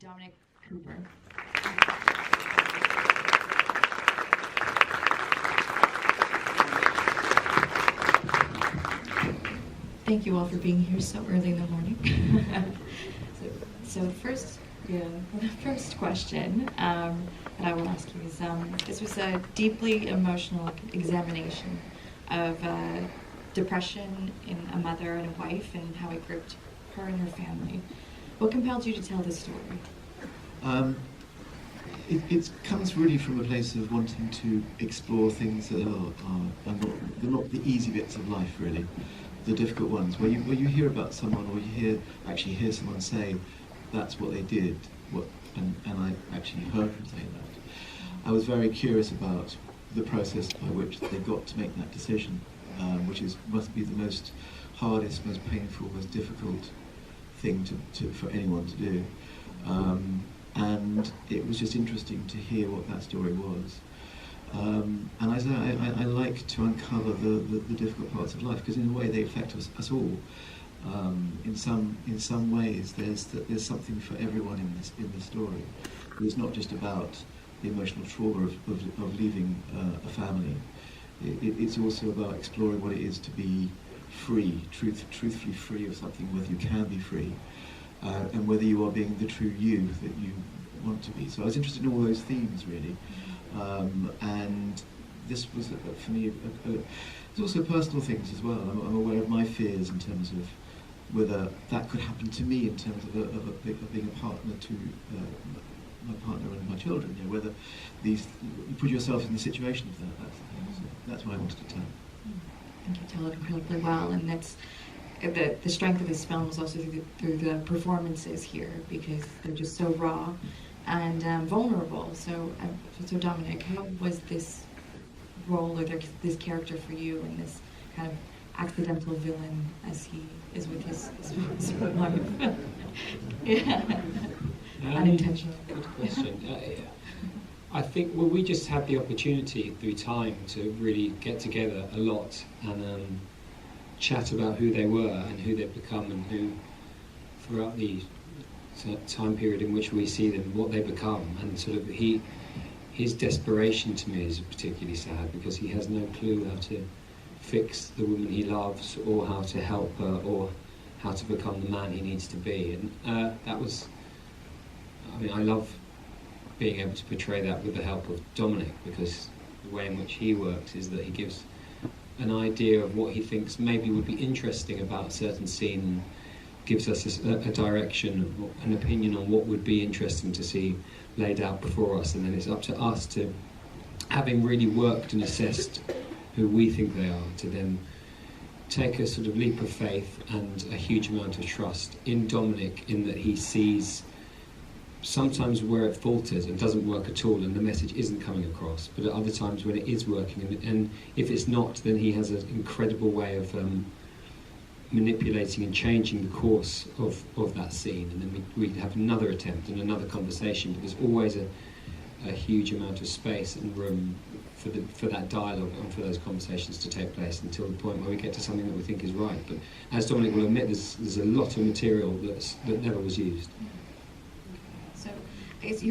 Dominic Cooper. Thank you all for being here so early in the morning. so the first question that I will ask you is, this was a deeply emotional examination of depression in a mother and a wife and how it gripped her and her family. What compelled you to tell this story? It comes really from a place of wanting to explore things that they're not the easy bits of life, really, the difficult ones, where you hear about someone, or you actually hear someone say that's what they did, and I actually heard them say that. I was very curious about the process by which they got to make that decision, which must be the most hardest, most painful, most difficult thing for anyone to do. And it was just interesting to hear what that story was. And I like to uncover the difficult parts of life, because in a way they affect us all. In some ways, there's something for everyone in the story. It's not just about the emotional trauma of leaving a family. It's also about exploring what it is to be free, truthfully free of something, whether you can be free, and whether you are being the true you that you want to be. So I was interested in all those themes, really. And this was, for me, it's also personal things as well. I'm aware of my fears in terms of whether that could happen to me in terms of being a partner to my partner and my children. You know, whether you put yourself in the situation of that. That's what I wanted to tell. I think you tell it incredibly well, and that's the strength of this film is also through the performances here, because they're just so raw and vulnerable. So Dominic, how was this role or this character for you, and this kind of accidental villain as he is with his wife? Yeah. Unintentional. Good question. I think we just had the opportunity through time to really get together a lot and chat about who they were and who they've become, and who, throughout the time period in which we see them, what they become. And sort of his desperation to me is particularly sad, because he has no clue how to fix the woman he loves, or how to help her, or how to become the man he needs to be. And that was, I mean, I love being able to portray that with the help of Dominic, because the way in which he works is that he gives an idea of what he thinks maybe would be interesting about a certain scene, and gives us a direction, an opinion on what would be interesting to see laid out before us, and then it's up to us to, having really worked and assessed who we think they are, to then take a sort of leap of faith and a huge amount of trust in Dominic, in that he sees sometimes where it falters and doesn't work at all, and the message isn't coming across, but at other times when it is working, and if it's not, then he has an incredible way of manipulating and changing the course of that scene, and then we have another attempt and another conversation, but there's always a huge amount of space and room for that dialogue and for those conversations to take place, until the point where we get to something that we think is right. But as Dominic will admit, there's a lot of material that never was used. So I guess you